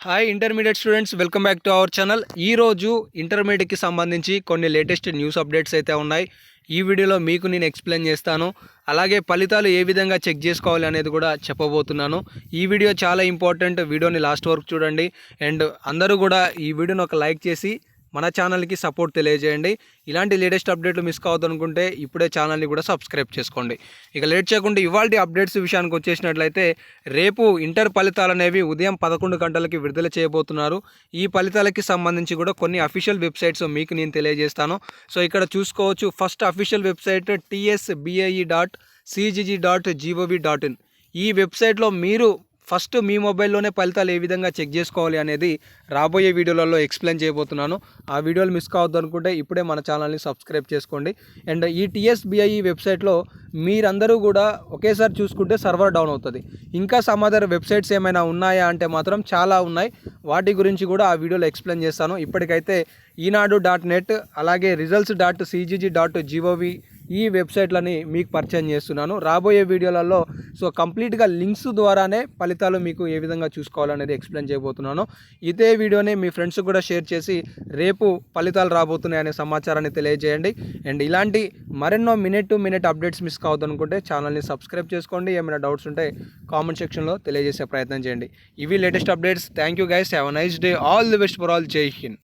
Hi intermediate students, welcome back to our channel. ఈరోజు ఇంటర్మీడియట్కి సంబంధించి కొన్ని లేటెస్ట్ న్యూస్ అప్డేట్స్ అయితే ఉన్నాయి. ఈ వీడియోలో మీకు నేను ఎక్స్ప్లెయిన్ చేస్తాను. అలాగే ఫలితాలు ఏ విధంగా చెక్ చేసుకోవాలి అనేది కూడా చెప్పబోతున్నాను. ఈ వీడియో చాలా ఇంపార్టెంట్. వీడియోని లాస్ట్ వరకు చూడండి. అండ్ అందరూ కూడా ఈ వీడియోని ఒక లైక్ చేసి మన ఛానల్కి సపోర్ట్ తెలియజేయండి. ఇలాంటి లేటెస్ట్ అప్డేట్లు మిస్ కావద్దనుకుంటే ఇప్పుడే ఛానల్ని కూడా సబ్స్క్రైబ్ చేసుకోండి. ఇక లేట్ చేయకుండా ఇవాల్టి అప్డేట్స్ విషయానికి వచ్చేసినట్లయితే, రేపు ఇంటర్ ఫలితాలు అనేవి ఉదయం 11 గంటలకి విడుదల చేయబోతున్నారు. ఈ ఫలితాలకి సంబంధించి కూడా కొన్ని అఫీషియల్ వెబ్సైట్స్ మీకు నేను తెలియజేస్తాను. సో ఇక్కడ చూసుకోవచ్చు. First official website tsbae.cgg.gov.in. ఈ వెబ్సైట్లో మీరు ఫస్ట్ మీ మొబైల్లోనే ఫలితాలు ఏ విధంగా చెక్ చేసుకోవాలి అనేది రాబోయే వీడియోలలో ఎక్స్ప్లెయిన్ చేయబోతున్నాను. ఆ వీడియోలు మిస్ కావద్దు అనుకుంటే ఇప్పుడే మన ఛానల్ని సబ్స్క్రైబ్ చేసుకోండి. అండ్ ఈ TSBIE వెబ్సైట్లో మీరందరూ కూడా ఒకేసారి చూసుకుంటే సర్వర్ డౌన్ అవుతుంది. ఇంకా సమ్ అదర్ వెబ్సైట్స్ ఏమైనా ఉన్నాయా అంటే మాత్రం చాలా ఉన్నాయి. వాటి గురించి కూడా ఆ వీడియోలో ఎక్స్ప్లెయిన్ చేస్తాను. ఇప్పటికైతే ఈనాడు.net అలాగే results.cgg.gov ఈ వెబ్సైట్లని మీకు పరిచయం చేస్తున్నాను. రాబోయే వీడియోలలో సో కంప్లీట్గా లింక్స్ ద్వారానే ఫలితాలు మీకు ఏ విధంగా చూసుకోవాలనేది ఎక్స్ప్లెయిన్ చేయబోతున్నాను. ఇదే వీడియోని మీ ఫ్రెండ్స్ కూడా షేర్ చేసి రేపు ఫలితాలు రాబోతున్నాయనే సమాచారాన్ని తెలియజేయండి. అండ్ ఇలాంటి మరెన్నో minute to minute updates miss కావద్దనుకుంటే ఛానల్ని సబ్స్క్రైబ్ చేసుకోండి. ఏమైనా డౌట్స్ ఉంటే కామెంట్ సెక్షన్లో తెలియజేసే ప్రయత్నం చేయండి. ఇవి latest updates. Thank you guys. Have a nice day. All the best for all. జై హింద్.